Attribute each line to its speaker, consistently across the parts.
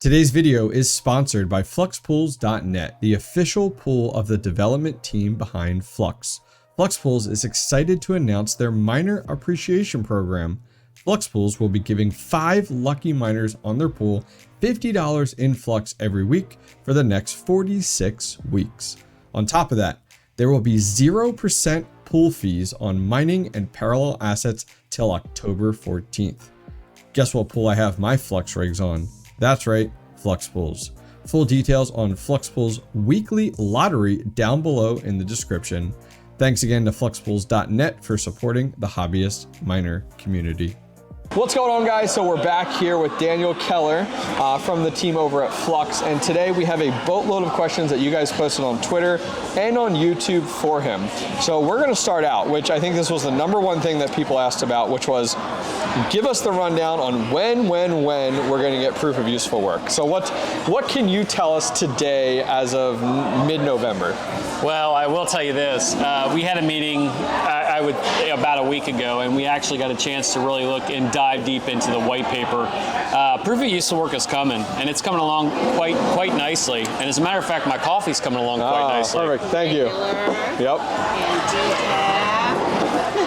Speaker 1: Today's video is sponsored by FluxPools.net, the official pool of the development team behind Flux. FluxPools is excited to announce their miner appreciation program. FluxPools will be giving 5 lucky miners on their pool $50 in Flux every week for the next 46 weeks. On top of that, there will be 0% pool fees on mining and parallel assets till October 14th. Guess what pool I have my Flux rigs on? That's right, FluxPools. Full details on FluxPools weekly lottery down below in the description. Thanks again to FluxPools.net for supporting the hobbyist miner community.
Speaker 2: What's going on, guys? So we're back here with Daniel Keller from the team over at Flux, and today we have a boatload of questions that you guys posted on Twitter and on YouTube for him. So we're going to start out, which I think this was the #1 thing that people asked about, which was give us the rundown on when we're going to get proof of useful work. So what can you tell us today as of mid-November?
Speaker 3: Well, I will tell you this. We had a meeting about a week ago, and we actually got a chance to really look and dive deep into the white paper. Proof of useful work is coming, and it's coming along quite nicely. And as a matter of fact, my coffee's coming along quite nicely.
Speaker 2: Perfect. Thank you. Yep.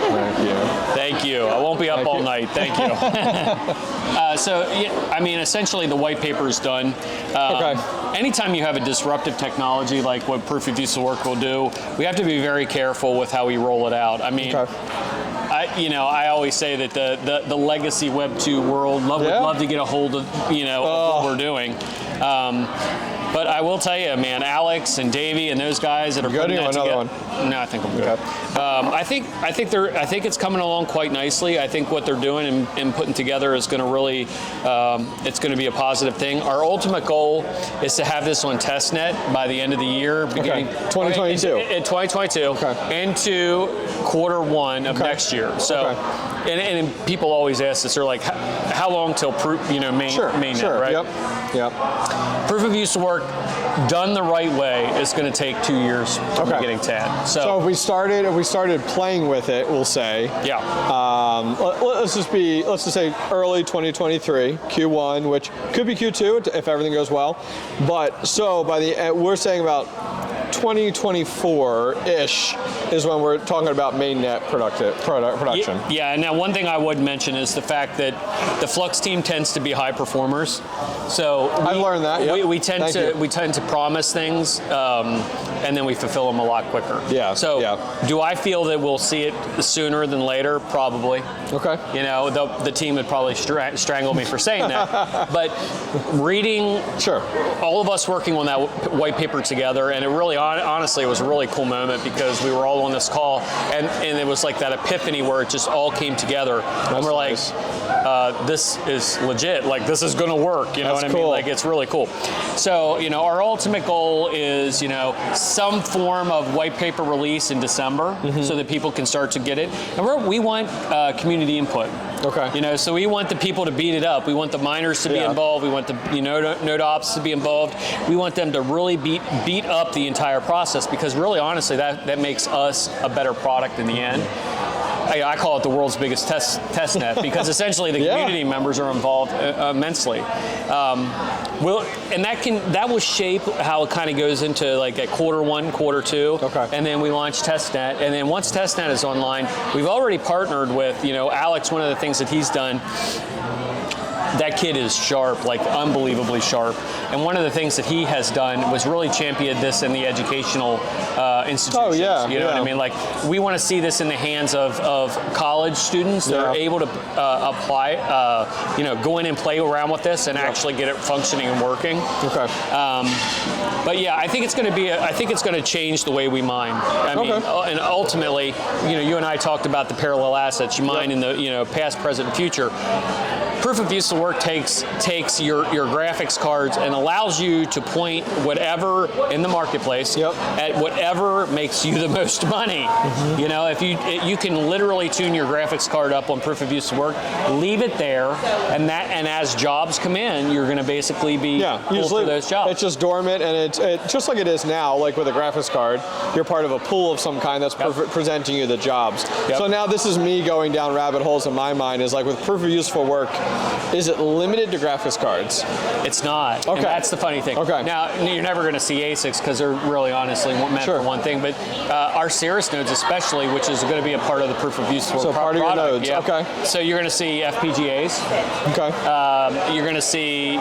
Speaker 2: Thank you.
Speaker 3: Thank you. I won't be up all night. Thank you. So, I mean, essentially the white paper is done.
Speaker 2: Okay.
Speaker 3: Anytime you have a disruptive technology like what proof of useful work will do, we have to be very careful with how we roll it out. I mean, I always say that the legacy Web 2 world would love to get a hold of, of what we're doing. But I will tell you, man, Alex and Davey and those guys that are putting that together. No, I think I'm good. Okay. I think it's coming along quite nicely. I think what they're doing and putting together is going to really, it's going to be a positive thing. Our ultimate goal is to have this on testnet by the end of the year, beginning
Speaker 2: 2022.
Speaker 3: In 2022, into Q1 of next year. So, and people always ask us, they're like, how long till proof, mainnet, right?
Speaker 2: Yep.
Speaker 3: Proof of use work done the right way is going to take 2 years from getting TAD.
Speaker 2: So if we started playing with it, we'll say, let's just say early 2023, Q1, which could be Q2 if everything goes well. But so by the we're saying about 2024-ish is when we're talking about mainnet production.
Speaker 3: Yeah, and now one thing I would mention is the fact that the Flux team tends to be high performers. So
Speaker 2: I've learned that.
Speaker 3: We tend to promise things, and then we fulfill them a lot quicker. Do I feel that we'll see it sooner than later? Probably. Okay. The team would probably strangle me for saying that. But reading, all of us working on that white paper together, and it really, honestly, it was a really cool moment because we were all on this call, and it was like that epiphany where it just all came together. And we're like, this is legit. Like, this is going to work. You know what I mean? Like, it's really cool. So, our ultimate goal is, some form of white paper release in December so that people can start to get it. And we want community input. Okay. So we want the people to beat it up. We want the miners to be involved. We want the node ops to be involved. We want them to really beat up the entire process, because really, honestly, that makes us a better product in the end. I call it the world's biggest test net because essentially the community members are involved immensely. And that will shape how it kind of goes into like at Q1, Q2, and then we launch testnet. And then once testnet is online, we've already partnered with Alex. One of the things that he's done, that kid is sharp, like unbelievably sharp. And one of the things that he has done was really championed this in the educational institutions. You know what I mean? Like, we want to see this in the hands of college students that are able to apply, go in and play around with this and actually get it functioning and working. But yeah, I think it's going to change the way we mine. I mean, and ultimately, you and I talked about the parallel assets you mine in the past, present, and future. Proof of useful work takes your graphics cards and allows you to point whatever in the marketplace at whatever makes you the most money. If you can literally tune your graphics card up on proof of useful work, leave it there, and as jobs come in, you're going to basically be pulled for those jobs. It's
Speaker 2: just dormant, and it's just like it is now. Like with a graphics card, you're part of a pool of some kind that's presenting you the jobs. So now this is me going down rabbit holes in my mind. Is like with proof of useful work. Is it limited to graphics cards?
Speaker 3: It's not.
Speaker 2: Okay.
Speaker 3: And that's the funny thing.
Speaker 2: Okay.
Speaker 3: Now, you're never going to see ASICs because they're really honestly meant for one thing, but our Cirrus nodes especially, which is going to be a part of the proof of use for
Speaker 2: so part of your nodes.
Speaker 3: Yeah.
Speaker 2: Okay.
Speaker 3: So you're going to see FPGAs.
Speaker 2: Okay.
Speaker 3: You're going to see,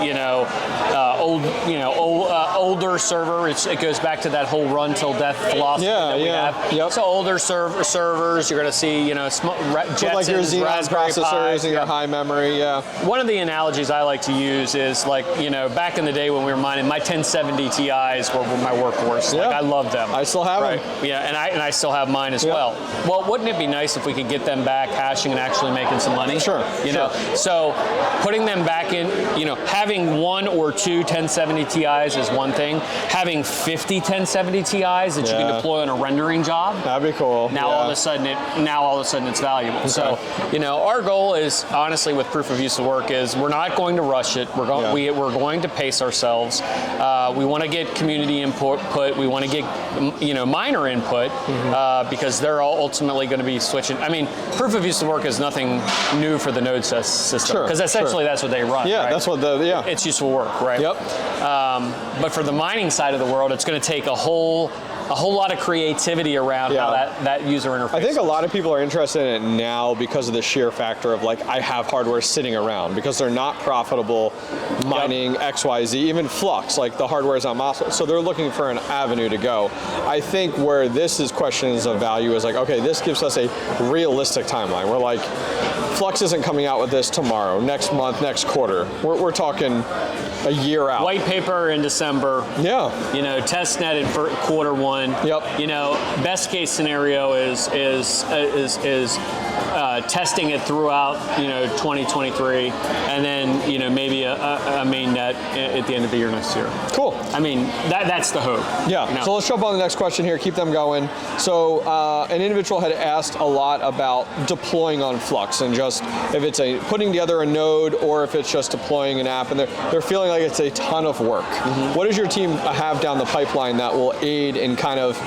Speaker 3: older server. It goes back to that whole run till death philosophy that we have.
Speaker 2: Yep.
Speaker 3: So older servers. You're going to see, Jetsons,
Speaker 2: like your Xenon
Speaker 3: Raspberry
Speaker 2: processors
Speaker 3: Pis,
Speaker 2: and your high memory. Yeah.
Speaker 3: One of the analogies I like to use is like, back in the day when we were mining, my 1070 Ti's were my workhorse.
Speaker 2: Yeah.
Speaker 3: Like I love them.
Speaker 2: I still have them.
Speaker 3: Yeah, and I still have mine as well. Well, wouldn't it be nice if we could get them back hashing and actually making some money?
Speaker 2: Sure.
Speaker 3: So putting them back in, having 1 or 2 1070 Ti's is one thing. Having 50 1070 Ti's that you can deploy on a rendering job.
Speaker 2: That'd be cool.
Speaker 3: Now all of a sudden it's valuable. Okay. So, our goal is honestly with proof of use of work is we're not going to rush it. We're going to pace ourselves. We want to get community input. We want to get miner input because they're all ultimately going to be switching. I mean, proof of use of work is nothing new for the node system because essentially that's what they run.
Speaker 2: Yeah,
Speaker 3: right?
Speaker 2: that's what
Speaker 3: it's useful work, right?
Speaker 2: Yep.
Speaker 3: But for the mining side of the world, it's going to take a whole lot of creativity around how that user interface.
Speaker 2: I think a lot of people are interested in it now because of the sheer factor of like I have hardware sitting around because they're not profitable mining XYZ, even Flux, like the hardware is not possible. So they're looking for an avenue to go. I think where this is questions of value is like, okay, this gives us a realistic timeline. We're like, Flux isn't coming out with this tomorrow, next month, next quarter. We're talking a year out.
Speaker 3: White paper in December.
Speaker 2: Yeah.
Speaker 3: Test net in Q1.
Speaker 2: Yep.
Speaker 3: Best case scenario is testing it throughout 2023, and then maybe a main net at the end of the year next year.
Speaker 2: Cool.
Speaker 3: I mean that's the hope.
Speaker 2: Yeah. So let's jump on the next question here. Keep them going. So an individual had asked a lot about deploying on Flux and just if it's putting together a node or if it's just deploying an app, and they're feeling like it's a ton of work. What does your team have down the pipeline that will aid in kind of,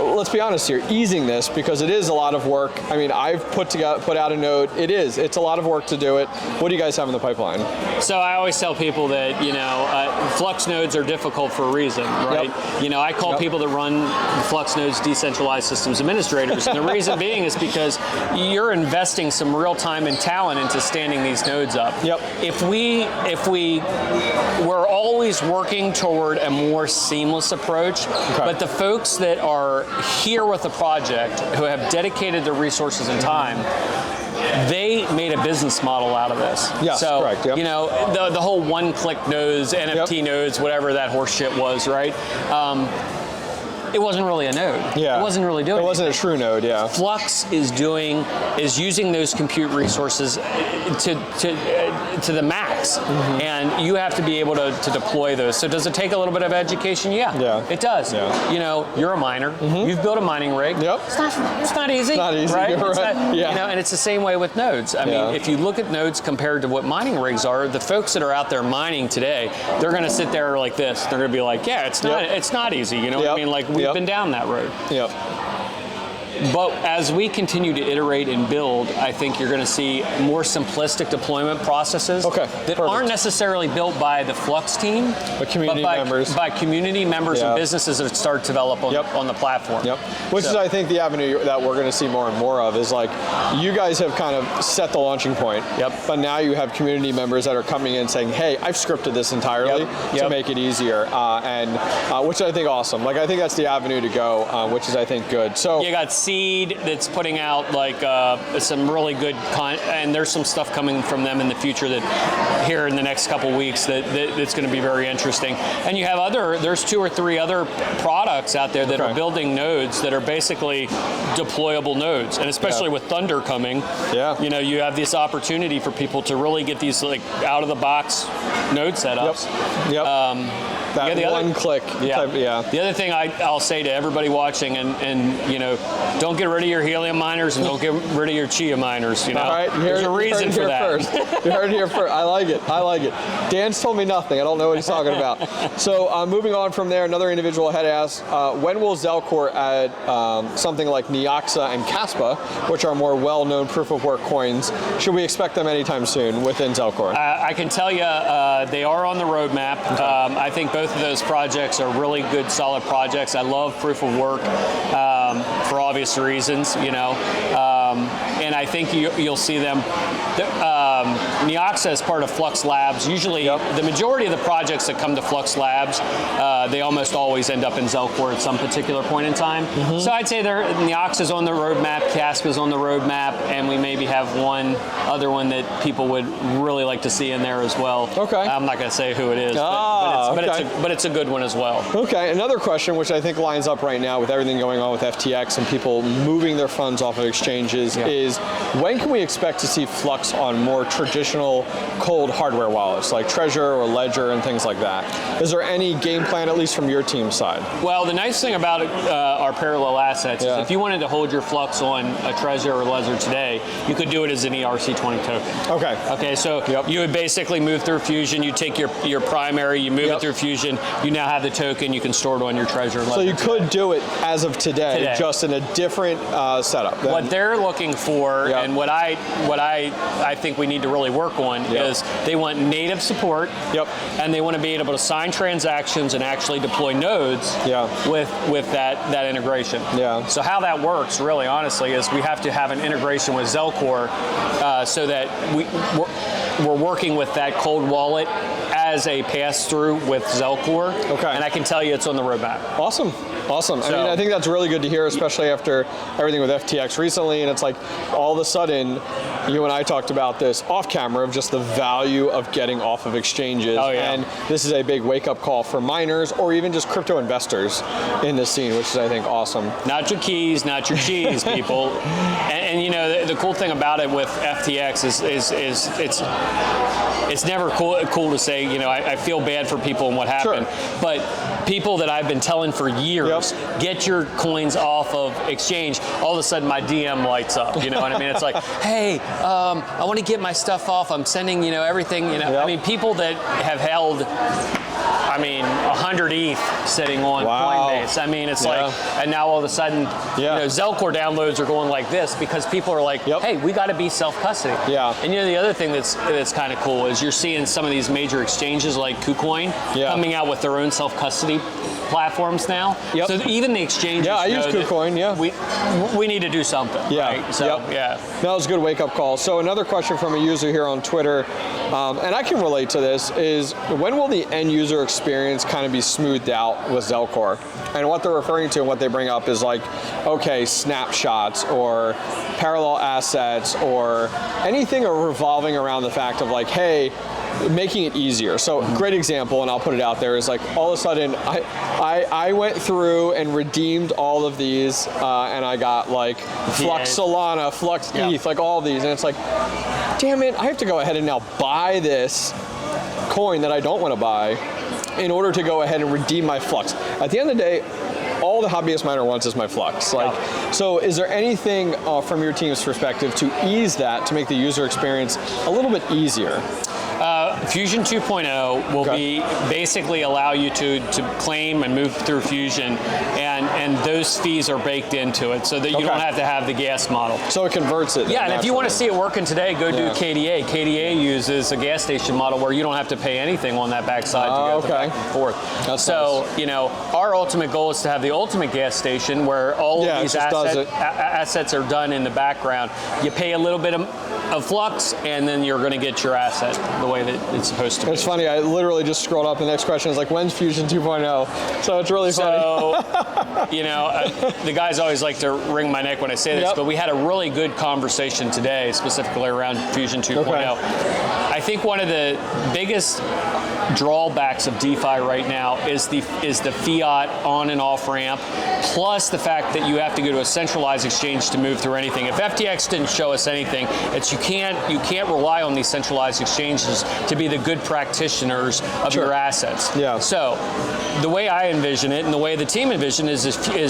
Speaker 2: let's be honest here, easing this because it is a lot of work. I mean, I've put out a node. It's a lot of work to do it. What do you guys have in the pipeline?
Speaker 3: So I always tell people that Flux nodes are difficult for a reason, right? Yep. I call people that run Flux nodes decentralized systems administrators, and the reason being is because you're investing some real time and talent into standing these nodes up.
Speaker 2: Yep.
Speaker 3: If we're always working toward a more seamless approach, but the folks that are here with the project who have dedicated their resources and time, they made a business model out of this.
Speaker 2: Yes,
Speaker 3: so,
Speaker 2: correct. Yep.
Speaker 3: The whole one-click nodes, NFT nodes, whatever that horse shit was, right? It wasn't really a node.
Speaker 2: Yeah.
Speaker 3: It wasn't really doing
Speaker 2: it. It wasn't a true node, yeah.
Speaker 3: Flux is using those compute resources to the max. And you have to be able to deploy those. So does it take a little bit of education? Yeah. It does.
Speaker 2: Yeah.
Speaker 3: You're a miner. You've built a mining rig.
Speaker 2: Yep.
Speaker 3: It's not easy.
Speaker 2: It's not easy,
Speaker 3: right?
Speaker 2: you're right.
Speaker 3: And it's the same way with nodes. I mean, if you look at nodes compared to what mining rigs are, the folks that are out there mining today, they're going to sit there like this. They're going to be like, yeah, it's not easy. You know what I mean? Like we've been down that road.
Speaker 2: Yep.
Speaker 3: But as we continue to iterate and build, I think you're going to see more simplistic deployment processes that aren't necessarily built by the Flux team,
Speaker 2: but by
Speaker 3: community members and businesses that start to develop on the platform.
Speaker 2: Yep. Which is, I think, the avenue that we're going to see more and more of is like, you guys have kind of set the launching point, but now you have community members that are coming in saying, hey, I've scripted this entirely to make it easier, which I think awesome. Like, I think that's the avenue to go, which is, I think, good. So
Speaker 3: you got Seed that's putting out like some really good and there's some stuff coming from them in the future that here in the next couple weeks that's going to be very interesting. And you have there's 2 or 3 other products out there that are building nodes that are basically deployable nodes, and especially with Thunder coming, you have this opportunity for people to really get these like out of the box node setups.
Speaker 2: That one click.
Speaker 3: The other thing I'll say to everybody watching, and don't get rid of your helium miners and don't get rid of your 𝐶IA miners. You know,
Speaker 2: all right,
Speaker 3: there's a reason for that.
Speaker 2: You heard it here first. I like it. I like it. Dan's told me nothing. I don't know what he's talking about. So moving on from there, another individual had asked, when will Zelcore add something like 𝐕𝐢𝐝𝐴 and 𝐘𝐴SPA, which are more well-known proof-of-work coins? Should we expect them anytime soon within Zelcore?
Speaker 3: I can tell you they are on the roadmap. Okay. I think both of those projects are really good, solid projects. I love proof-of-work for obvious reasons, you know. And I think you'll see them. 𝐕𝐢𝐴 is part of Flux Labs. Usually, the majority of the projects that come to Flux Labs, they almost always end up in Zelcore at some particular point in time. So I'd say 𝐕𝐢𝐴 is on the roadmap, 𝐘𝐴SPA is on the roadmap, and we maybe have one other one that people would really like to see in there as well. Okay. I'm not going to say who it is, but it's a good one as well. Okay.
Speaker 2: Another question, which I think lines up right now with everything going on with FTX and people moving their funds off of exchanges, is when can we expect to see Flux on more traditional cold hardware wallets like Trezor or Ledger and things like that? Is there any game plan, at least from your team's side?
Speaker 3: Well, the nice thing about our parallel assets is if you wanted to hold your Flux on a Trezor or Ledger today, you could do it as an ERC20 token. Okay. Okay, so you would basically move through Fusion, you take your primary, you move it through Fusion, you now have the token, you can store it on your Trezor or Ledger.
Speaker 2: So you could do it as of today, just in a different setup.
Speaker 3: What they're looking for, and what I think we need to really work on is they want native support, and they want to be able to sign transactions and actually deploy nodes with that integration. So how that works, really honestly, is we have to have an integration with Zelcore so that we're working with that cold wallet as a pass-through with Zelcore. Okay. And I can tell you it's on the roadmap.
Speaker 2: Awesome. Awesome. I mean, I think that's really good to hear, especially after everything with FTX recently. And it's like all of a sudden, you and I talked about this off camera of just the value of getting off of exchanges. And this is a big wake-up call for miners or even just crypto investors in this scene, which is, I think, awesome.
Speaker 3: Not your keys, not your cheese, people. And you know, the cool thing about it with FTX is it's never cool to say, you know, I feel bad for people and what happened. But people that I've been telling for years, get your coins off of exchange, all of a sudden my DM lights up. You know what I mean? It's like, hey, I want to get my stuff off. I'm sending, you know, everything, you know. I mean, people that have held, I mean, 100 ETH sitting on Coinbase. I mean, it's like, and now all of a sudden, you know, Zelcore downloads are going like this because people are like, hey, we got to be self-custody. And you know, the other thing that's kind of cool is you're seeing some of these major exchanges like KuCoin coming out with their own self-custody platforms now. So even the exchanges.
Speaker 2: I use KuCoin.
Speaker 3: We need to do something. Right? So
Speaker 2: that was a good wake-up call. So another question from a user here on Twitter, and I can relate to this, is when will the end user experience kind of be smoothed out with Zelcore? And what they're referring to and what they bring up is like, okay, snapshots or parallel assets or anything revolving around the fact of like, hey, making it easier. So great example, and I'll put it out there, is like all of a sudden I went through and redeemed all of these and I got like Flux Solana, Flux ETH, like all of these, and it's like, damn it, I have to go ahead and now buy this coin that I don't want to buy in order to go ahead and redeem my Flux. At the end of the day, all the hobbyist miner wants is my Flux. Like, so is there anything from your team's perspective to ease that, to make the user experience a little bit easier?
Speaker 3: Fusion 2.0 will be basically allow you to claim and move through Fusion, and those fees are baked into it, so that you don't have to have the gas model.
Speaker 2: So it converts it.
Speaker 3: Yeah, and if you want to see it working today, go do KDA. KDA uses a gas station model where you don't have to pay anything on that backside to go back and forth. That's so you know, our ultimate goal is to have the ultimate gas station where all of these assets are done in the background. You pay a little bit of Flux, and then you're going to get your asset the way that it's supposed to be.
Speaker 2: It's funny, I literally just scrolled up, the next question is like, when's Fusion 2.0? So it's really funny.
Speaker 3: So, you know, the guys always like to wring my neck when I say this, but we had a really good conversation today, specifically around Fusion 2.0. I think one of the biggest drawbacks of DeFi right now is the fiat on and off ramp, plus the fact that you have to go to a centralized exchange to move through anything. If FTX didn't show us anything, it's you can't rely on these centralized exchanges to be the good practitioners of your assets.
Speaker 2: Yeah.
Speaker 3: So the way I envision it, and the way the team envision is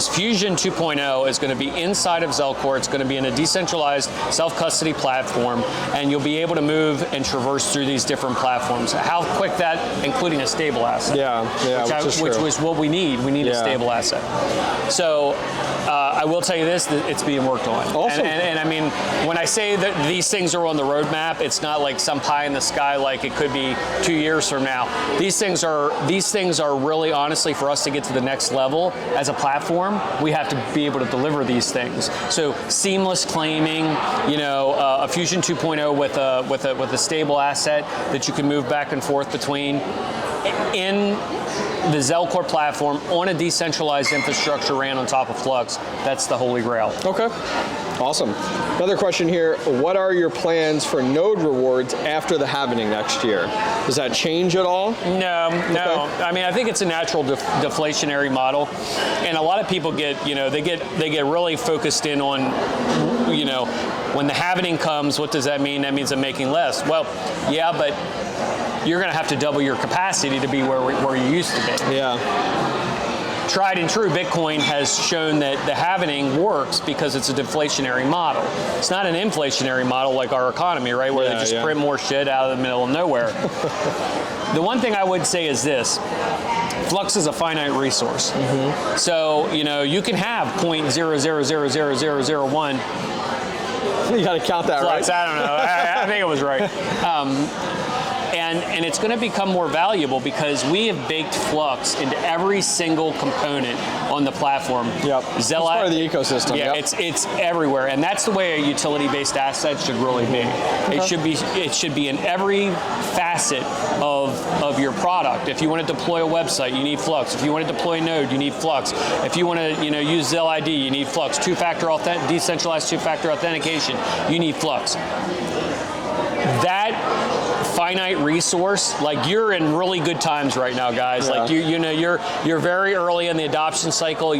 Speaker 3: Fusion 2.0 is going to be inside of Zelcore. It's going to be in a decentralized self-custody platform, and you'll be able to move and traverse through these different platforms. How quick that, including a stable asset. Which was what we need. We need a stable asset. So I will tell you this, that it's being worked on.
Speaker 2: Awesome.
Speaker 3: And I mean, when I say that these things are on the roadmap, it's not like some pie in the sky like it could be 2 years from now. These things are really, honestly, for us to get to the next level as a platform, we have to be able to deliver these things. So seamless claiming, a Fusion 2.0 with a stable asset that you can move back and forth between in the Zelcore platform on a decentralized infrastructure ran on top of Flux. That's the holy grail.
Speaker 2: Okay. Awesome. Another question here. What are your plans for node rewards after the halvening next year? Does that change at all?
Speaker 3: No.
Speaker 2: Okay.
Speaker 3: I mean, I think it's a natural deflationary model, and a lot of people get really focused in on, when the halvening comes, what does that mean? That means I'm making less. Well, yeah, but you're going to have to double your capacity to be where you used to be.
Speaker 2: Yeah.
Speaker 3: Tried and true, Bitcoin has shown that the halvening works because it's a deflationary model. It's not an inflationary model like our economy, right, where they just print more shit out of the middle of nowhere. The one thing I would say is this. Flux is a finite resource. Mm-hmm. So, you can have 0.000001.
Speaker 2: You got to count that,
Speaker 3: Flux,
Speaker 2: right?
Speaker 3: I don't know. I think it was right. And it's going to become more valuable because we have baked Flux into every single component on the platform.
Speaker 2: Yep. It's part of the ecosystem.
Speaker 3: Yeah,
Speaker 2: yep.
Speaker 3: it's everywhere, and that's the way a utility-based asset should really be. Okay. It should be in every facet of your product. If you want to deploy a website, you need Flux. If you want to deploy a node, you need Flux. If you want to use Zell ID, you need Flux. Decentralized two-factor authentication, you need Flux. That finite resource, like, you're in really good times right now, guys. Yeah. Like you're very early in the adoption cycle.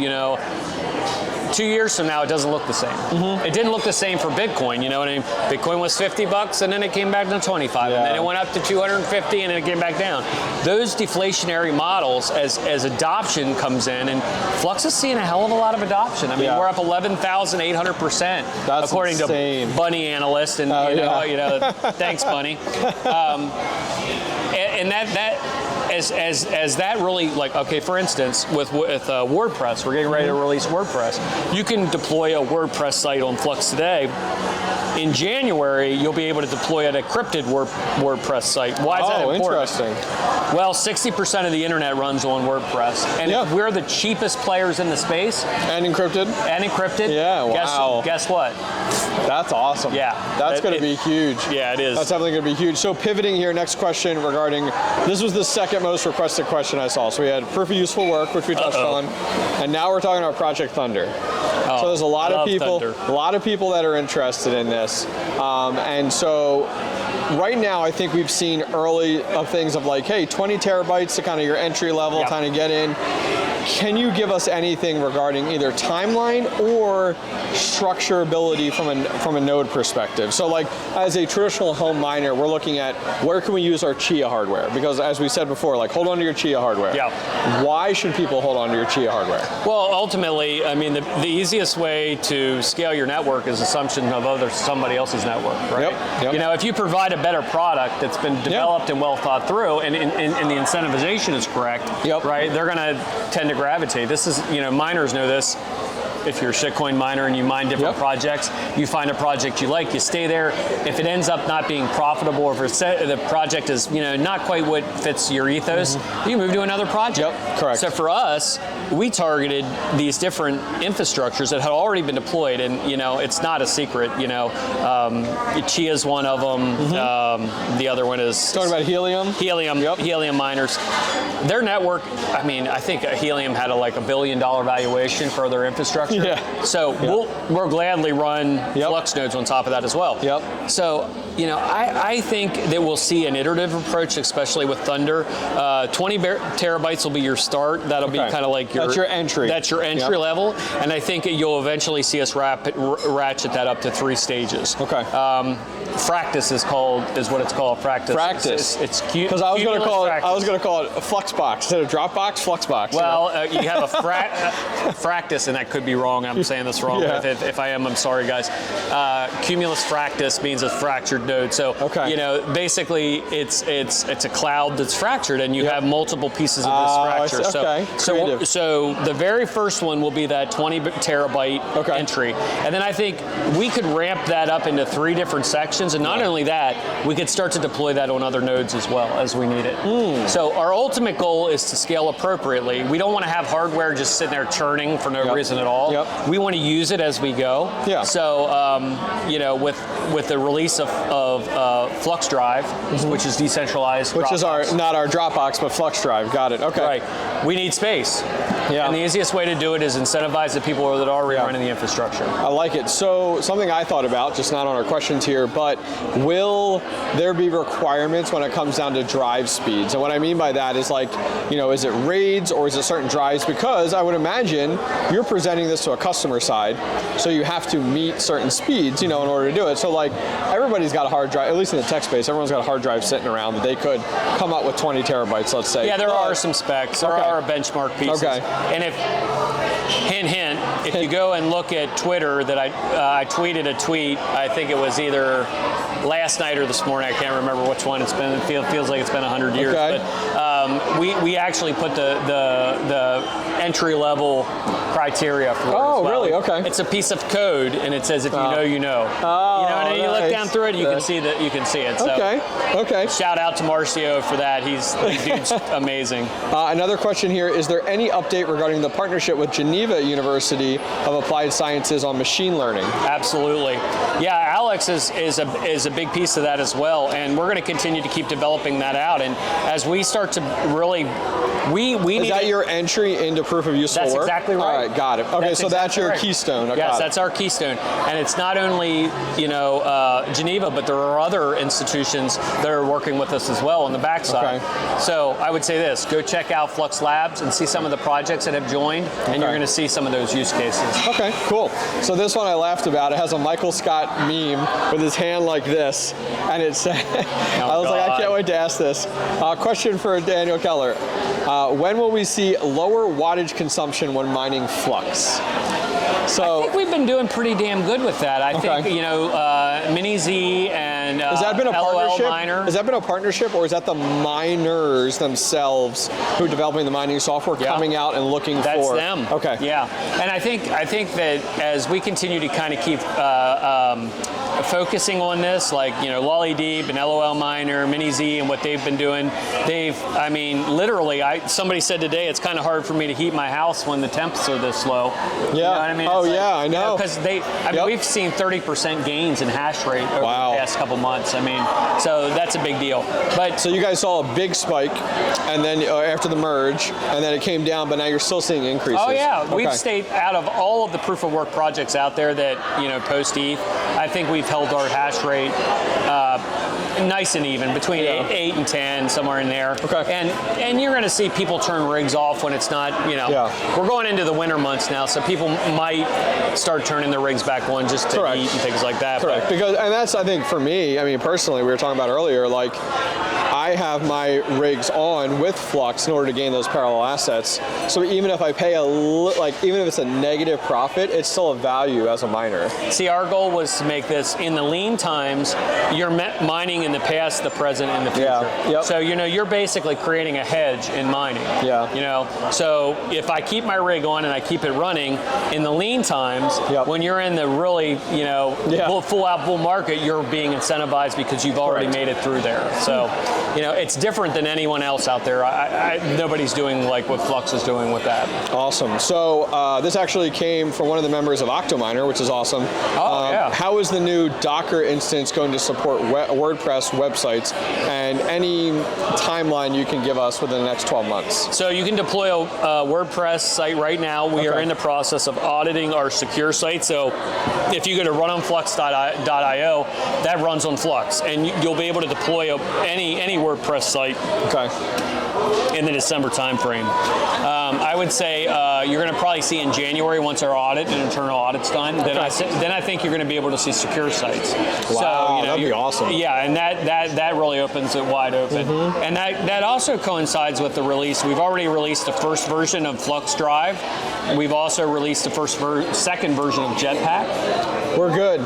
Speaker 3: 2 years from now, it doesn't look the same. Mm-hmm. It didn't look the same for Bitcoin. You know what I mean? Bitcoin was $50, and then it came back to 25, and then it went up to 250, and then it came back down. Those deflationary models, as adoption comes in, and Flux is seeing a hell of a lot of adoption. I mean, we're up 11,800%, according
Speaker 2: insane.
Speaker 3: To Bunny Analyst, and thanks, Bunny. And that. As that really, like, okay, for instance, with WordPress, we're getting ready to release WordPress. You can deploy a WordPress site on Flux today. In January, you'll be able to deploy an encrypted WordPress site. Why is that important?
Speaker 2: Interesting.
Speaker 3: Well, 60% of the internet runs on WordPress. And if we're the cheapest players in the space.
Speaker 2: And encrypted?
Speaker 3: Yeah,
Speaker 2: wow.
Speaker 3: Guess what?
Speaker 2: That's awesome.
Speaker 3: Yeah.
Speaker 2: That's going to be huge.
Speaker 3: Yeah, it is.
Speaker 2: That's definitely going to be huge. So pivoting here, next question regarding, this was the second most requested question I saw. So we had proof of useful work, which we touched on, and now we're talking about Project Thunder. So there's a lot of people that are interested in this. And so right now, I think we've seen early of things of like, hey, 20 terabytes to kind of your entry level, kind of get in. Can you give us anything regarding either timeline or structurability from a node perspective? So, like, as a traditional home miner, we're looking at where can we use our Chia hardware? Because as we said before, like, hold on to your Chia hardware.
Speaker 3: Yeah.
Speaker 2: Why should people hold on to your Chia hardware?
Speaker 3: Well, ultimately, I mean, the easiest way to scale your network is assumption of somebody else's network, right?
Speaker 2: Yep.
Speaker 3: If you provide a better product that's been developed and well thought through, and the incentivization is correct, right? They're going to tend to gravitate. This is, miners know this. If you're a shitcoin miner and you mine different projects, you find a project you like, you stay there. If it ends up not being profitable, or if the project is not quite what fits your ethos, you move to another project.
Speaker 2: Yep, correct.
Speaker 3: So for us, we targeted these different infrastructures that had already been deployed, and it's not a secret. Chia is one of them. The other one is
Speaker 2: talking about Helium.
Speaker 3: Helium miners. Their network. I mean, I think Helium had like $1 billion valuation for their infrastructure.
Speaker 2: Yeah.
Speaker 3: So we'll gladly run Flux nodes on top of that as well.
Speaker 2: Yep.
Speaker 3: So, I think that we'll see an iterative approach, especially with Thunder. 20 terabytes will be your start. That'll be kind of like
Speaker 2: that's your entry.
Speaker 3: That's your entry level. And I think you'll eventually see us ratchet that up to 3 stages.
Speaker 2: Okay.
Speaker 3: Fractus is what it's called. Fractus. It's cute.
Speaker 2: Because I was going to call it a flux box instead of Dropbox. Flux box.
Speaker 3: Well, you have a fractus, and that could be wrong. I'm saying this wrong. If I am, I'm sorry, guys. Cumulus fractus means a fractured node. So basically, it's a cloud that's fractured, and you have multiple pieces of this fracture. So the very first one will be that 20 terabyte entry, and then I think we could ramp that up into 3 different sections, and not only that, we could start to deploy that on other nodes as well as we need it. So our ultimate goal is to scale appropriately. We don't want to have hardware just sitting there churning for no reason at all. We want to use it as we go. So with the release of FluxDrive, which is decentralized,
Speaker 2: which is not our Dropbox, but FluxDrive. Got it. Okay.
Speaker 3: Right. We need space. And the easiest way to do it is incentivize the people that are running the infrastructure. I
Speaker 2: like it. So something I thought about, just not on our questions here, but will there be requirements when it comes down to drive speeds? And what I mean by that is is it RAIDs or is it certain drives? Because I would imagine you're presenting this to a customer side, so you have to meet certain speeds, in order to do it. So everybody's got a hard drive, at least in the tech space, everyone's got a hard drive sitting around that they could come up with 20 terabytes, let's say.
Speaker 3: Yeah, there are some specs. There are benchmark pieces. And if, hint, if you go and look at Twitter, that I tweeted a tweet, I think it was either last night or this morning, I can't remember which one it's been. It feels like it's been 100 years. But we actually put the entry level criteria for it.
Speaker 2: Oh, really? Okay.
Speaker 3: It's a piece of code, and it says if you know, you know. And you look down through it, you can see that. You can see it. So
Speaker 2: okay.
Speaker 3: Shout out to Marcio for that. The dude's amazing.
Speaker 2: Another question here: is there any update regarding the partnership with Geneva University of Applied Sciences on machine learning?
Speaker 3: Absolutely. Yeah, Alex is a big piece of that as well, and we're going to continue to keep developing that out. And as we start to really,
Speaker 2: is that your entry into proof of useful work?
Speaker 3: That's exactly right.
Speaker 2: All right, got it. Okay, so that's your keystone.
Speaker 3: Yes, that's our keystone, and it's not only Geneva, but there are other institutions that are working with us as well on the backside. So I would say this: go check out Flux Labs and see some of the projects that have joined, and you're going to see some of those use cases.
Speaker 2: Okay, cool. So this one I laughed about. It has a Michael Scott meme with his hand like this, and it said, I was like, I can't wait to ask this. Question for Daniel Keller. When will we see lower wattage consumption when mining Flux?
Speaker 3: So I think we've been doing pretty damn good with that. I think Mini Z and
Speaker 2: has that been a partnership?
Speaker 3: Miner.
Speaker 2: Has that been a partnership, or is that the miners themselves who are developing the mining software coming out and looking for?
Speaker 3: That's them.
Speaker 2: Okay.
Speaker 3: Yeah, and I think that as we continue to kind of keep focusing on this, Lolly Deep and LOL Miner, Mini Z, and what they've been doing, literally, somebody said today it's kind of hard for me to heat my house when the temps are this low.
Speaker 2: Yeah.
Speaker 3: You know what I mean?
Speaker 2: I know.
Speaker 3: Because we've seen 30% gains in hash rate over the past couple months. So that's a big deal. But
Speaker 2: so you guys saw a big spike, and then after the merge, and then it came down, but now you're still seeing increases.
Speaker 3: Oh yeah, we've stayed out of all of the proof of work projects out there that post ETH. I think we've held our hash rate nice and even between 8 and 10, somewhere in there. And you're going to see people turn rigs off when it's not. We're going into the winter months now, so people might start turning their rigs back on just to eat and things like that.
Speaker 2: Correct. Because that's, I think, for me, personally, we were talking about earlier, I have my rigs on with Flux in order to gain those parallel assets. So even if I pay even if it's a negative profit, it's still a value as a miner.
Speaker 3: See, our goal was to make this in the lean times. You're mining in the past, the present, and the future. So you're basically creating a hedge in mining. So if I keep my rig on and I keep it running in the lean times, when you're in the really full out bull market, you're being incentivized because you've already made it through there. So it's different than anyone else out there. Nobody's doing like what Flux is doing with that.
Speaker 2: Awesome. So this actually came from one of the members of Octominer, which is awesome. How is the new Docker instance going to support WordPress WordPress websites, and any timeline you can give us within the next 12 months.
Speaker 3: So you can deploy a WordPress site right now. We are in the process of auditing our secure site. So if you go to runonflux.io, that runs on Flux, and you'll be able to deploy any WordPress site. In the December timeframe. I would say you're going to probably see in January, once our audit and internal audit's done, then I think you're going to be able to see secure sites.
Speaker 2: Wow,
Speaker 3: so,
Speaker 2: that'd be awesome.
Speaker 3: Yeah, and that really opens it wide open. And that also coincides with the release. We've already released the first version of FluxDrive. We've also released the second version of Jetpack.
Speaker 2: We're good.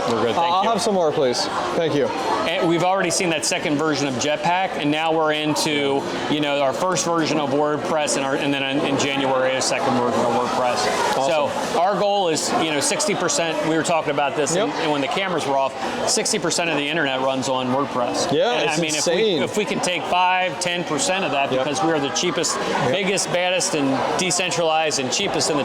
Speaker 3: We're good, thank you.
Speaker 2: I'll have some more, please. Thank you.
Speaker 3: And we've already seen that second version of Jetpack, and now we're into, our first version of WordPress, and then in January, a second version of WordPress.
Speaker 2: Awesome.
Speaker 3: So our goal is, 60%, we were talking about this, and when the cameras were off, 60% of the internet runs on WordPress.
Speaker 2: Yeah,
Speaker 3: and
Speaker 2: it's
Speaker 3: I mean,
Speaker 2: insane.
Speaker 3: if we can take 5-10% of that, because we are the cheapest, biggest, baddest, and decentralized, and cheapest in the,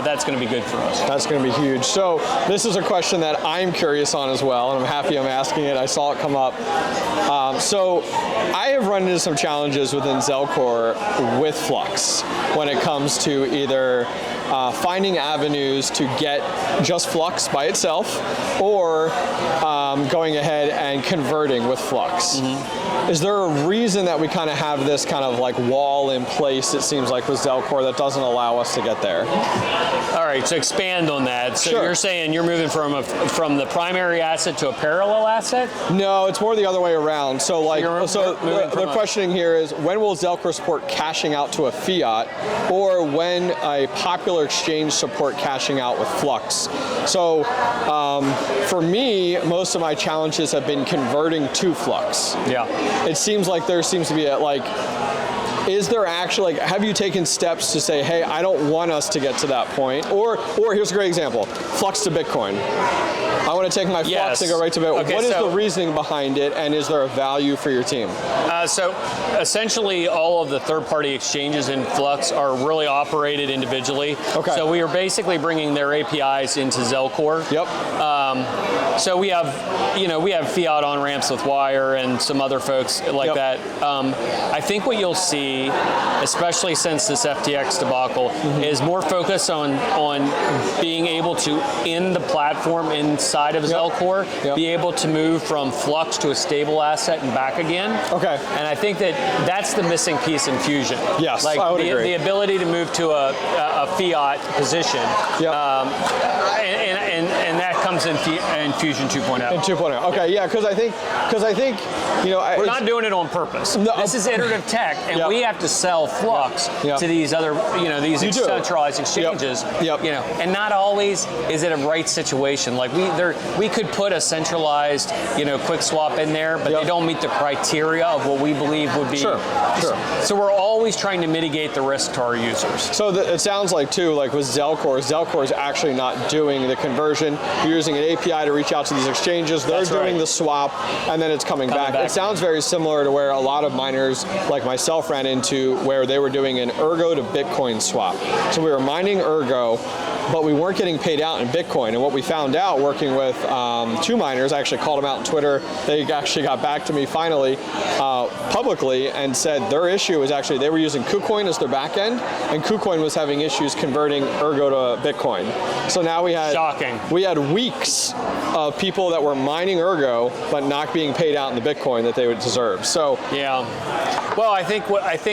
Speaker 3: that's going to be good for us.
Speaker 2: That's going to be huge. So this is a question that I'm curious on as well, and I'm happy I'm asking it. I saw it come up. So I have run into some challenges within 𝐓𝐶ore with Flux when it comes to either finding avenues to get just Flux by itself, or going ahead and converting with Flux. Is there a reason that we kind of have this kind of like wall in place, it seems like, with 𝐓𝐶ore that doesn't allow us to get there?
Speaker 3: All right, so expand on that. So
Speaker 2: Sure.
Speaker 3: You're saying you're moving from the primary asset to a parallel asset?
Speaker 2: No, it's more the other way around. So the questioning here is, when will 𝐓𝐶ore support cashing out to a fiat, or when a popular exchange support cashing out with Flux? So for me, most of my challenges have been converting to Flux.
Speaker 3: Yeah.
Speaker 2: It seems like there seems to be is there actually, have you taken steps to say, hey, I don't want us to get to that point? Or here's a great example, Flux to Bitcoin. I want to take my Flux and go right to Bitcoin.
Speaker 3: Okay,
Speaker 2: what is the reasoning behind it, and is there a value for your team?
Speaker 3: So essentially, all of the third-party exchanges in Flux are really operated individually.
Speaker 2: Okay.
Speaker 3: So we are basically bringing their APIs into 𝐓𝐶ore.
Speaker 2: Yep.
Speaker 3: So we have fiat on-ramps with Wire and some other folks like that. I think what you'll see, especially since this FTX debacle, is more focus on being able to, in the platform inside of 𝐓𝐶ore, be able to move from Flux to a stable asset and back again. Okay. And I think that's the missing piece in Fusion.
Speaker 2: Yes,
Speaker 3: like
Speaker 2: I would agree.
Speaker 3: The ability to move to a fiat position.
Speaker 2: Yep.
Speaker 3: And that comes in Fusion 2.0.
Speaker 2: In 2.0. Okay, yeah, because I think
Speaker 3: we're not doing it on purpose. No, this is iterative tech, and we have to sell Flux to these other, these centralized exchanges. And not always is it a right situation. Like we could put a centralizized, quick swap in there, but they don't meet the criteria of what we believe would be. Sure. So we're always trying to mitigate the risk to our users.
Speaker 2: So it sounds like too, like with 𝐓𝐶ore is actually not doing the conversion. You're using an API to reach out to these exchanges. They're doing the swap, and then it's coming back. It sounds very similar to where a lot of miners like myself ran into, where they were doing an Ergo to Bitcoin swap. So we were mining Ergo, but we weren't getting paid out in Bitcoin. And what we found out working with two miners, I actually called them out on Twitter. They actually got back to me finally publicly and said their issue was actually they were using KuCoin as their back end, and KuCoin was having issues converting Ergo to Bitcoin. So now we had weeks of people that were mining Ergo but not being paid out in the Bitcoin that they would deserve. So
Speaker 3: well, I think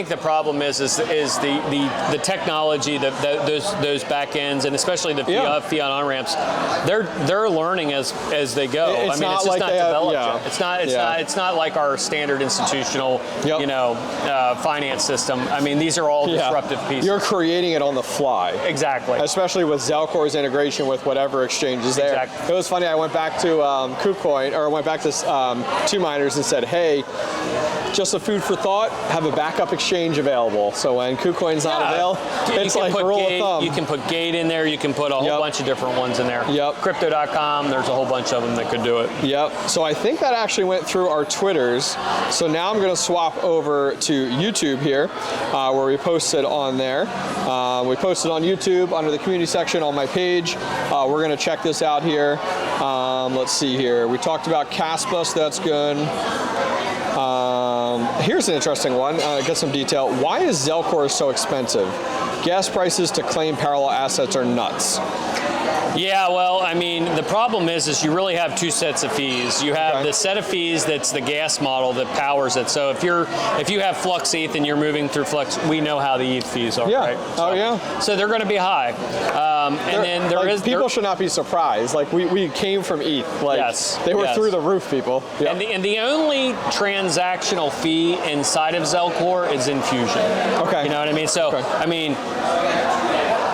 Speaker 3: the problem is the technology, those back ends, and especially the fiat on ramps. They're learning as they go. It's just not developed yet. It's not like our standard institutional finance system. I mean, these are all disruptive pieces.
Speaker 2: You're creating it on the fly.
Speaker 3: Exactly.
Speaker 2: Especially with 𝐓𝐶ore's integration with whatever exchange is there. Exactly. It was funny. I went back to KuCoin, or went back to two miners and said, hey, just a food for thought, have a backup exchange available. So when KuCoin's not available, it's like a rule of thumb.
Speaker 3: You can put Gate in there, you can put a whole bunch of different ones in there. Crypto.com, there's a whole bunch of them that could do it.
Speaker 2: So I think that actually went through our Twitters. So now I'm going to swap over to YouTube here, where we posted on there. We posted on YouTube under the community section on my page. We're going to check this out here. Let's see here. We talked about CASPA, so that's good. Here's an interesting one. Get some detail. Why is Zelcore so expensive? Gas prices to claim parallel assets are nuts.
Speaker 3: Yeah, well, I mean, the problem is you really have two sets of fees. You have the set of fees that's the gas model that powers it. So if you have Flux ETH and you're moving through Flux, we know how the ETH fees are, right? So, So they're going to be high. And then
Speaker 2: people should not be surprised. Like we came from ETH. Like they were through the roof, people. Yep.
Speaker 3: And the only transactional fee inside of Zelcore is infusion. Okay. You know what I mean? So I mean,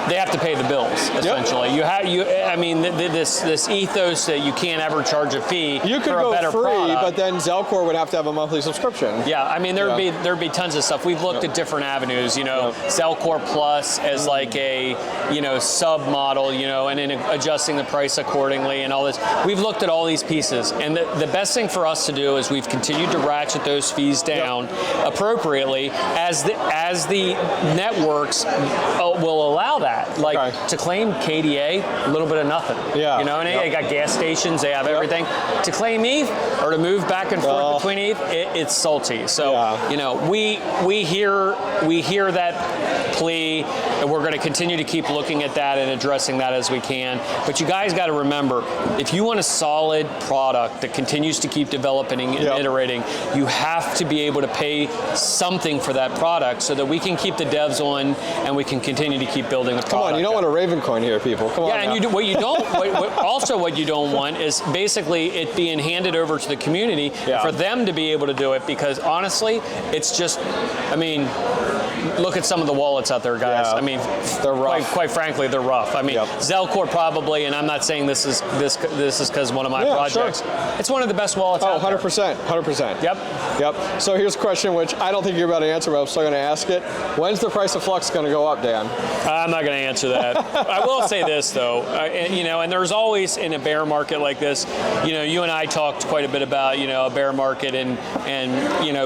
Speaker 3: they have to pay the bills essentially. I mean, this ethos that you can't ever charge a fee
Speaker 2: you could
Speaker 3: for
Speaker 2: go
Speaker 3: a better
Speaker 2: free,
Speaker 3: product.
Speaker 2: but then Zelcore would have to have a monthly subscription.
Speaker 3: Yeah, I mean there'd be tons of stuff. We've looked at different avenues. You know, Zelcore Plus as like a sub model. And then adjusting the price accordingly and all this. We've looked at all these pieces, and the best thing for us to do is we've continued to ratchet those fees down appropriately as the networks will allow that. Like to claim KDA, a little bit of nothing. Yeah. And they got gas stations, they have everything. To claim ETH or to move back and forth between ETH, it's salty. So we hear that plea, and we're going to continue to keep looking at that and addressing that as we can. But you guys got to remember, if you want a solid product that continues to keep developing and iterating, you have to be able to pay something for that product so that we can keep the devs on and we can continue to keep building the product.
Speaker 2: Come on, you don't want a Raven coin here, people. Come on.
Speaker 3: Yeah, and what you don't what you don't want is basically it being handed over to the community for them to be able to do it, because honestly, it's just, I mean, look at some of the wallets out there, guys. I mean,
Speaker 2: they're rough.
Speaker 3: Quite frankly, they're rough. I mean, Zelcore probably, and I'm not saying this is because one of my projects. Sure. It's one of the best wallets out there.
Speaker 2: 100%, 100%.
Speaker 3: Yep.
Speaker 2: So here's a question which I don't think you're about to answer, but I'm still going to ask it. When's the price of Flux going to go up, Dan?
Speaker 3: I'm not going to answer that. I will say this though, and there's always in a bear market like this, you and I talked quite a bit about a bear market and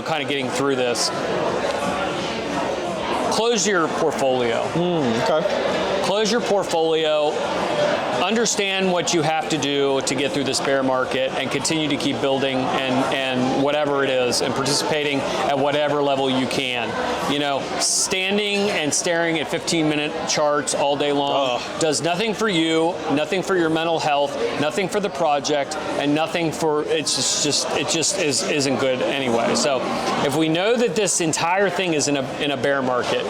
Speaker 3: kind of getting through this. Close your portfolio. Close your portfolio. Understand what you have to do to get through this bear market and continue to keep building and whatever it is and participating at whatever level you can. Standing and staring at 15-minute charts all day long does nothing for you, nothing for your mental health, nothing for the project, and nothing for it just isn't good anyway. So if we know that this entire thing is in a bear market,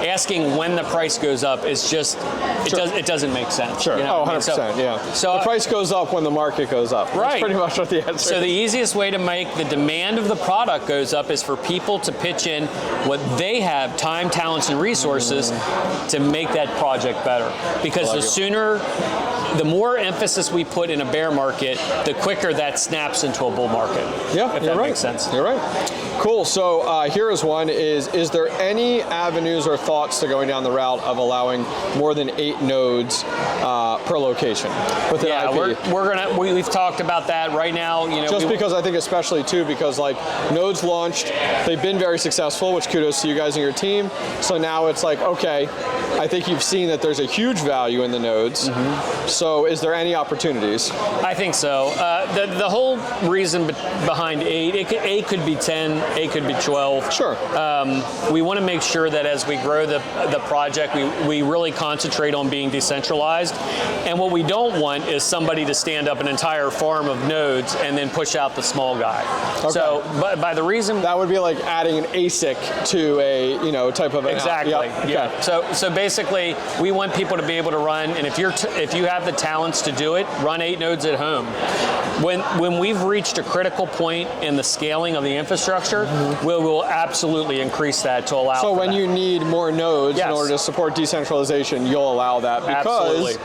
Speaker 3: asking when the price goes up is just it doesn't make sense.
Speaker 2: Sure. 100%. So the price goes up when the market goes up.
Speaker 3: Right.
Speaker 2: That's pretty much what the answer is.
Speaker 3: So the easiest way to make the demand of the product goes up is for people to pitch in what they have, time, talents, and resources to make that project better. Because the more emphasis we put in a bear market, the quicker that snaps into a bull market.
Speaker 2: Yeah,
Speaker 3: if that makes sense.
Speaker 2: You're right. Cool. So here is one: is there any avenues or thoughts to going down the route of allowing more than 8 nodes per location within IP?
Speaker 3: We've talked about that right now.
Speaker 2: Just because I think especially too, because like nodes launched, they've been very successful, which kudos to you guys and your team. So now it's like, okay, I think you've seen that there's a huge value in the nodes. So is there any opportunities?
Speaker 3: I think so. The whole reason behind 8, 8 could be 10, 8 could be 12.
Speaker 2: Sure.
Speaker 3: We want to make sure that as we grow the project, we really concentrate on being decentralized. And what we don't want is somebody to stand up an entire farm of nodes and then push out the small guy. Okay. So, but by the reason
Speaker 2: that would be like adding an ASIC to a type of
Speaker 3: exactly. Yeah. So basically, we want people to be able to run, and if you have the talents to do it, run 8 nodes at home. When we've reached a critical point in the scaling of the infrastructure, we will absolutely increase that to allow.
Speaker 2: So when you need more nodes in order to support decentralization, you'll allow that because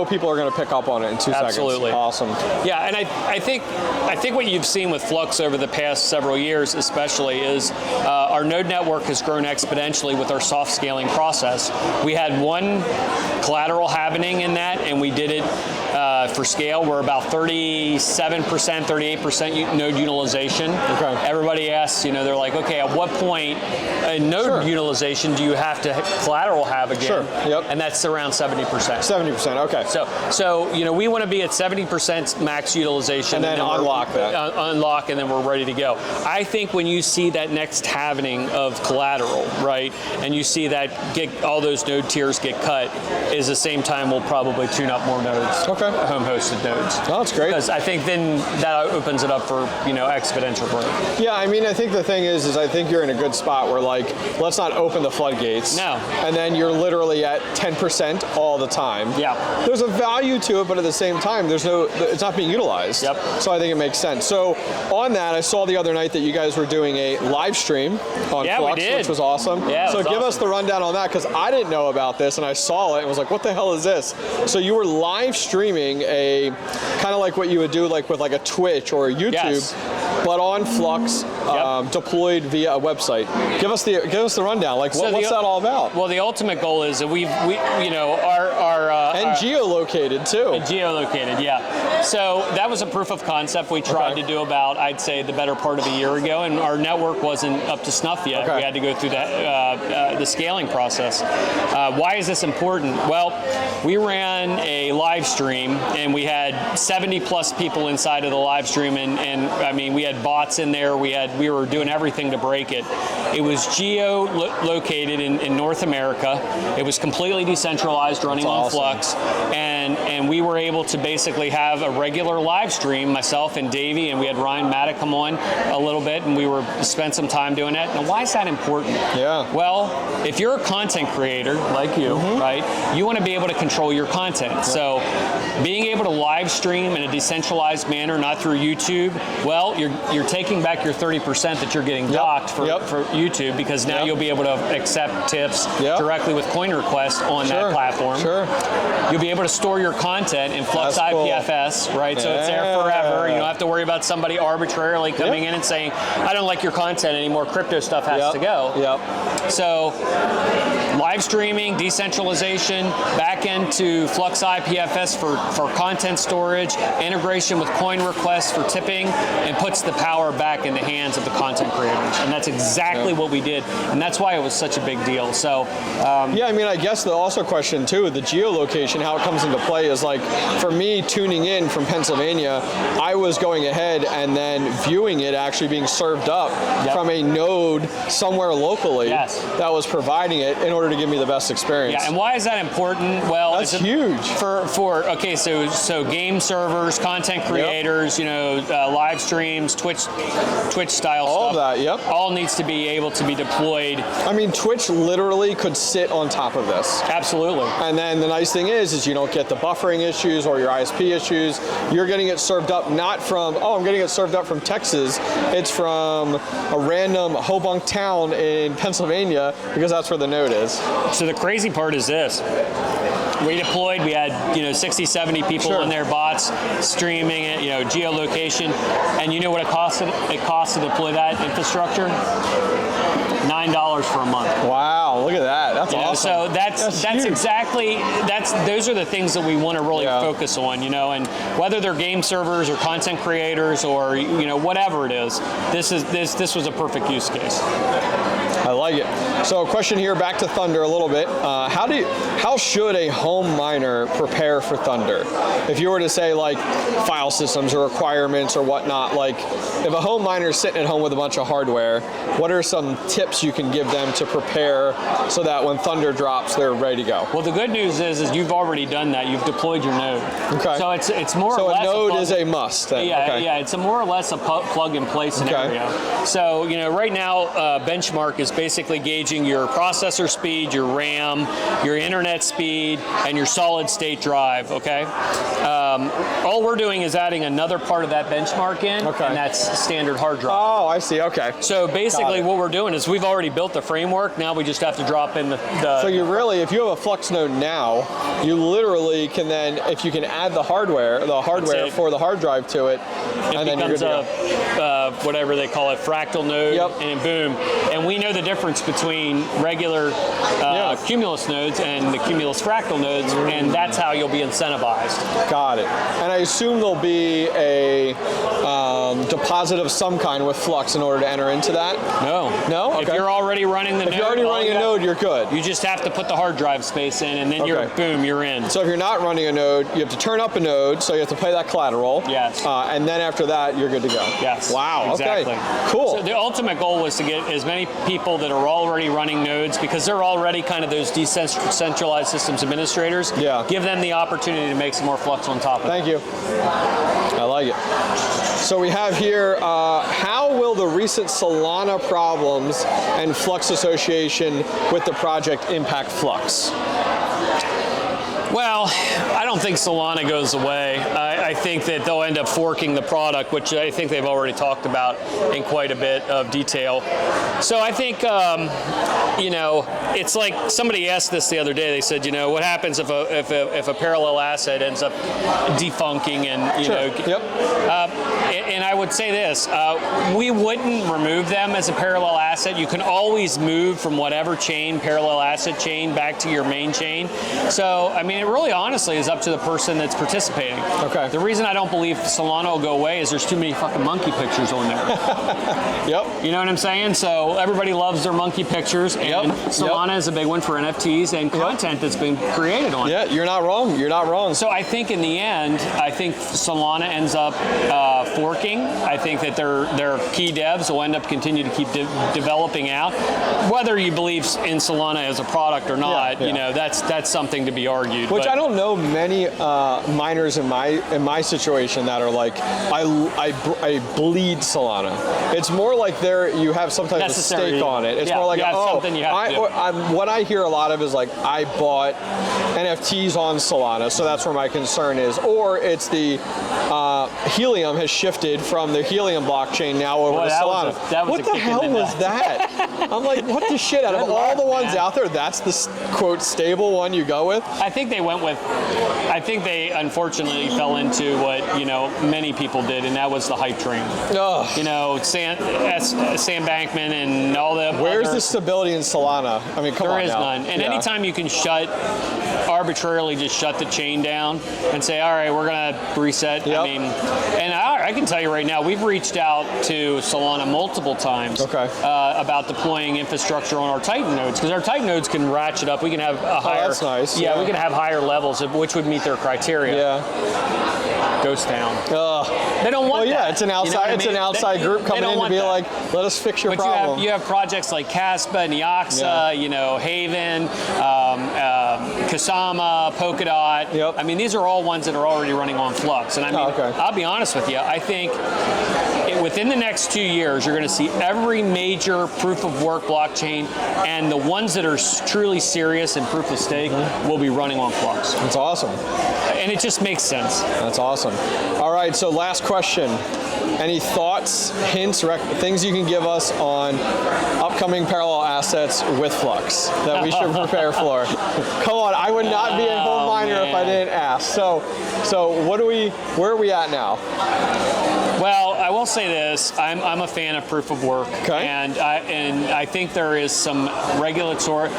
Speaker 2: people are going to pick up on it in 2 seconds.
Speaker 3: Absolutely.
Speaker 2: Awesome.
Speaker 3: Yeah, and I think what you've seen with Flux over the past several years, especially, is our node network has grown exponentially with our soft scaling process. We had one collateral happening in that, and we did it for scale. We're about 37%, 38% node utilization.
Speaker 2: Okay.
Speaker 3: Everybody asks, you know, they're like, okay, at what point in node utilization do you have to collateral have again?
Speaker 2: Sure. Yep.
Speaker 3: And that's around 70%.
Speaker 2: 70%. Okay.
Speaker 3: So you know, we want to be at 70% max utilization,
Speaker 2: and then unlock that.
Speaker 3: Unlock, and then we're ready to go. I think when you see that next halvening of collateral, right, and you see that all those node tiers get cut, is the same time we'll probably tune up more nodes.
Speaker 2: Okay.
Speaker 3: Home-hosted nodes.
Speaker 2: Oh, that's great.
Speaker 3: Because I think then that opens it up for, you know, exponential growth.
Speaker 2: Yeah, I mean, I think the thing is I think you're in a good spot where, like, let's not open the floodgates.
Speaker 3: No.
Speaker 2: And then you're literally at 10% all the time.
Speaker 3: Yeah.
Speaker 2: There's a value to it, but at the same time, it's not being utilized.
Speaker 3: Yep.
Speaker 2: So I think it makes sense. So on that, I saw the other night that you guys were doing a live stream on Flux,
Speaker 3: we did.
Speaker 2: which was awesome.
Speaker 3: Yeah,
Speaker 2: so give us the rundown on that, because I didn't know about this, and I saw it and was like, what the hell is this? So you were live streaming a kind of like what you would do like with like a Twitch or a YouTube, but on Flux, deployed via a website. Give us the rundown. Like, what's that all about?
Speaker 3: Well, the ultimate goal is that we you know,
Speaker 2: and geolocated too.
Speaker 3: And geolocated, yeah. So that was a proof of concept we tried to do about, I'd say, the better part of a year ago, and our network wasn't up to snuff yet. We had to go through the scaling process. Why is this important? Well, we ran a live stream, and we had 70 plus people inside of the live stream, and I mean, we had bots in there. We were doing everything to break it. It was geo-located in North America. It was completely decentralized, running on Flux, and we were able to basically have a regular live stream, myself and Davey, and we had Ryan Maddock come on a little bit, and we spent some time doing that. Now, why is that important?
Speaker 2: Yeah.
Speaker 3: Well, if you're a content creator like you, right, you want to be able to control your content. Yeah. So being able to live stream in a decentralized manner, not through YouTube, well, you're taking back your 30% that you're getting docked for YouTube, because now you'll be able to accept tips directly with coin requests on that platform.
Speaker 2: Sure.
Speaker 3: You'll be able to store your content in Flux IPFS, right? So it's there forever. You don't have to worry about somebody arbitrarily coming in and saying, I don't like your content anymore, crypto stuff has to go. So live streaming, decentralization, back into Flux IPFS for content storage, integration with coin requests for tipping, and puts the power back in the hands of the content creators. And that's exactly what we did. And that's why it was such a big deal. So
Speaker 2: yeah, I mean, I guess the also question too, the geolocation, how it comes into play is like, for me tuning in from Pennsylvania, I was going ahead and then viewing it actually being served up from a node somewhere locally that was providing it in order to give me the best experience.
Speaker 3: Yeah, and why is that important? Well,
Speaker 2: that's huge.
Speaker 3: Okay, so game servers, content creators, you know, live streams, Twitch style
Speaker 2: all
Speaker 3: stuff.
Speaker 2: Of that,
Speaker 3: all needs to be able to be deployed.
Speaker 2: I mean, Twitch literally could sit on top of this.
Speaker 3: Absolutely.
Speaker 2: And then the nice thing is you don't get the buffering issues or your ISP issues. You're getting it served up not from, I'm getting it served up from Texas. It's from a random Hoboken town in Pennsylvania, because that's where the node is.
Speaker 3: So the crazy part is this. We deployed, we had, you know, 60, 70 people on their bots streaming it, you know, geolocation. And you know what it costs to deploy that infrastructure? $9 for a month.
Speaker 2: Wow, look at that. That's awesome.
Speaker 3: So that's exactly, those are the things that we want to really focus on, you know, and whether they're game servers or content creators or, you know, whatever it is, this was a perfect use case.
Speaker 2: I like it. So a question here, back to Thunder a little bit. How should a home miner prepare for Thunder? If you were to say like file systems or requirements or whatnot, like if a home miner is sitting at home with a bunch of hardware, what are some tips you can give them to prepare so that when Thunder drops, they're ready to go?
Speaker 3: Well, the good news is you've already done that. You've deployed your node.
Speaker 2: Okay.
Speaker 3: So it's more or less.
Speaker 2: So a node is a must then.
Speaker 3: Yeah, it's more or less a plug and play scenario. Okay. So, you know, right now, benchmark is basically gauging your processor speed, your RAM, your internet speed, and your solid state drive, okay? All we're doing is adding another part of that benchmark in, and that's standard hard drive.
Speaker 2: Oh, I see, okay.
Speaker 3: So basically what we're doing is we've already built the framework, now we just have to drop in the
Speaker 2: so you really, if you have a Flux node now, you literally can then, if you can add the hardware for the hard drive to it, and then
Speaker 3: becomes whatever they call it, fractal node, and boom. And we know the difference between regular Cumulus nodes and the Cumulus fractal nodes, and that's how you'll be incentivized.
Speaker 2: Got it. And I assume there'll be a deposit of some kind with Flux in order to enter into that?
Speaker 3: No.
Speaker 2: No? Okay.
Speaker 3: If you're already running the node,
Speaker 2: if you're already running a node, you're good.
Speaker 3: You just have to put the hard drive space in, and then you're in.
Speaker 2: So if you're not running a node, you have to turn up a node, so you have to pay that collateral.
Speaker 3: Yes.
Speaker 2: And then after that, you're good to go.
Speaker 3: Yes.
Speaker 2: Wow.
Speaker 3: Exactly.
Speaker 2: Okay. Cool.
Speaker 3: So the ultimate goal was to get as many people that are already running nodes, because they're already kind of those decentralized systems administrators.
Speaker 2: Yeah.
Speaker 3: Give them the opportunity to make some more Flux on top of it.
Speaker 2: Thank you. I like it. So we have here, how will the recent Solana problems and Flux association with the project impact Flux?
Speaker 3: Well, I don't think Solana goes away. I think that they'll end up forking the product, which I think they've already talked about in quite a bit of detail. So I think, you know, it's like somebody asked this the other day. They said, you know, what happens if a parallel asset ends up defunking and, you know.
Speaker 2: Yep.
Speaker 3: And I would say this, we wouldn't remove them as a parallel asset. You can always move from whatever chain, parallel asset chain, back to your main chain. So, I mean, it really honestly is up to the person that's participating.
Speaker 2: Okay.
Speaker 3: The reason I don't believe Solana will go away is there's too many fucking monkey pictures on there.
Speaker 2: Yep.
Speaker 3: You know what I'm saying? So everybody loves their monkey pictures, and Solana is a big one for NFTs and content that's been created on it.
Speaker 2: Yeah, you're not wrong. You're not wrong.
Speaker 3: So I think in the end, I think Solana ends up forking. I think that their key devs will end up continue to keep developing out. Whether you believe in Solana as a product or not, you know, that's something to be argued.
Speaker 2: Which I don't know many miners in my situation that are like, I bleed Solana. It's more like you have some type of stake on it. It's more like, what I hear a lot of is like, I bought NFTs on Solana, so that's where my concern is. Or it's the Helium has shifted from the Helium blockchain now over to Solana. What the hell was that? I'm like, what the shit? Out of all the ones out there, that's the quote stable one you go with?
Speaker 3: I think they unfortunately fell into what, you know, many people did, and that was the hype train.
Speaker 2: Ugh.
Speaker 3: You know, Sam Bankman and all the
Speaker 2: Where's the stability in Solana? I mean, come on now.
Speaker 3: There is none. And anytime you can arbitrarily just shut the chain down and say, all right, we're going to reset. I mean, and I can tell you right now, we've reached out to Solana multiple times about deploying infrastructure on our Titan nodes, because our Titan nodes can ratchet up. We can have a higher.
Speaker 2: That's nice.
Speaker 3: Yeah, we can have higher levels, which would meet their criteria.
Speaker 2: Yeah.
Speaker 3: Ghost town. They don't want that.
Speaker 2: It's an outside. It's an outside group coming in to be like, let us fix your problem.
Speaker 3: You have projects like Caspa, 𝐓𝐸𝐿𝐝, you know, Haven, Kusama, Polkadot. I mean, these are all ones that are already running on Flux. And I mean, I'll be honest with you. I think within the next 2 years, you're going to see every major proof of work blockchain, and the ones that are truly serious in proof of stake will be running on Flux.
Speaker 2: That's awesome.
Speaker 3: And it just makes sense.
Speaker 2: That's awesome. All right, so last question. Any thoughts, hints, things you can give us on upcoming parallel assets with Flux that we should prepare for? Come on, I would not be a home miner if I didn't ask. So where are we at now?
Speaker 3: Well, I will say this: I'm a fan of proof of work, and I think there is some regulatory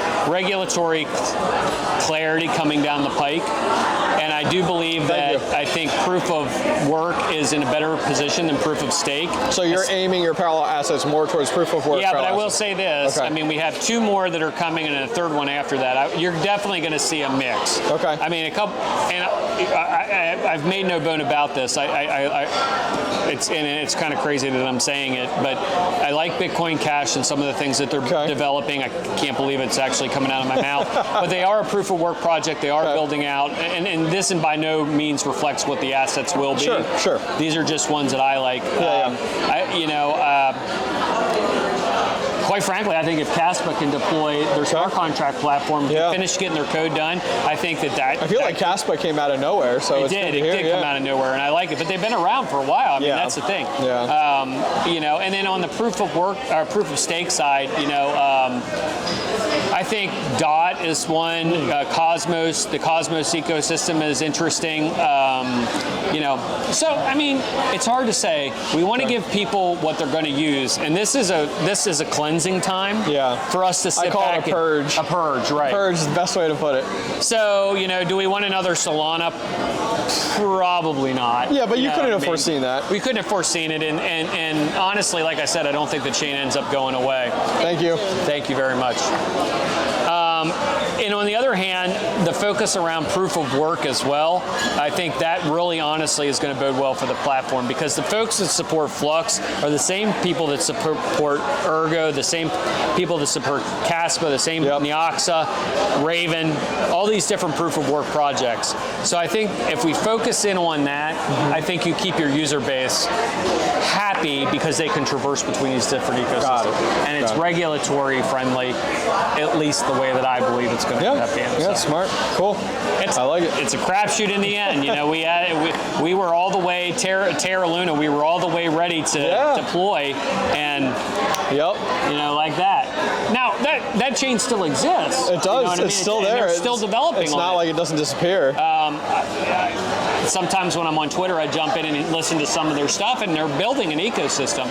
Speaker 3: clarity coming down the pike. And I do believe that I think proof of work is in a better position than proof of stake. So
Speaker 2: you're aiming your parallel assets more towards proof of work?
Speaker 3: Yeah, but I will say this. I mean, we have 2 more that are coming and a 3rd one after that. You're definitely going to see a mix. I mean, a couple, and I've made no bone about this. It's kind of crazy that I'm saying it, but I like Bitcoin Cash and some of the things that they're developing. I can't believe it's actually coming out of my mouth. But they are a proof of work project. They are building out, and this by no means reflects what the assets will be.
Speaker 2: Sure.
Speaker 3: These are just ones that I like. Quite quite frankly, I think if Caspa can deploy their smart contract platform, finish getting their code done, I think that
Speaker 2: I feel like Caspa came out of nowhere, so
Speaker 3: it did come out of nowhere, and I like it. But they've been around for a while. I mean, that's the thing. You know, and then on the proof of work or proof of stake side, you know, I think DOT is one. Cosmos, the Cosmos ecosystem is interesting. You know, so I mean, it's hard to say. We want to give people what they're going to use, and this is a cleansing time. For us to sit back.
Speaker 2: I call it a purge.
Speaker 3: A purge, right?
Speaker 2: Purge is the best way to put it.
Speaker 3: So, you know, do we want another Solana? Probably not.
Speaker 2: Yeah, but you couldn't have foreseen that.
Speaker 3: We couldn't have foreseen it, and honestly, like I said, I don't think the chain ends up going away.
Speaker 2: Thank you.
Speaker 3: Thank you very much. And on the other hand, the focus around proof of work as well, I think that really honestly is going to bode well for the platform, because the folks that support Flux are the same people that support Ergo, the same people that support Caspa, the same 𝐓𝐸𝐴, Raven, all these different proof of work projects. So I think if we focus in on that, I think you keep your user base happy because they can traverse between these different ecosystems. And it's regulatory friendly, at least the way that I believe it's going to end up being.
Speaker 2: Yeah, smart. Cool. I like it.
Speaker 3: It's a crapshoot in the end. You know, we were all the way, Terra Luna, we were all the way ready to deploy, and you know, like that. Now, that chain still exists.
Speaker 2: It does.
Speaker 3: You know what I mean?
Speaker 2: It's still there.
Speaker 3: They're still developing.
Speaker 2: It's not like it doesn't disappear.
Speaker 3: Sometimes when I'm on Twitter, I jump in and listen to some of their stuff, and they're building an ecosystem.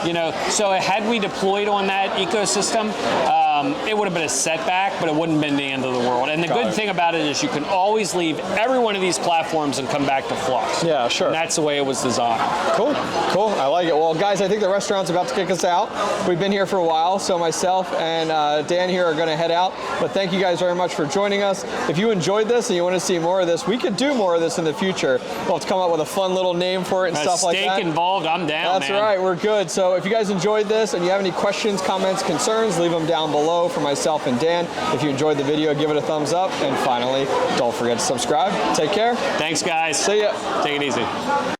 Speaker 3: You know, so had we deployed on that ecosystem, it would have been a setback, but it wouldn't have been the end of the world. And the good thing about it is you can always leave every one of these platforms and come back to Flux.
Speaker 2: Yeah, sure.
Speaker 3: And that's the way it was designed.
Speaker 2: Cool, cool. I like it. Well, guys, I think the restaurant's about to kick us out. We've been here for a while, so myself and Dan here are going to head out. But thank you guys very much for joining us. If you enjoyed this and you want to see more of this, we could do more of this in the future. We'll have to come up with a fun little name for it and stuff like that.
Speaker 3: Steak involved, I'm down,
Speaker 2: That's right, we're good. So if you guys enjoyed this and you have any questions, comments, concerns, leave them down below for myself and Dan. If you enjoyed the video, give it a thumbs up. And finally, don't forget to subscribe. Take care.
Speaker 3: Thanks, guys.
Speaker 2: See ya.
Speaker 3: Take it easy.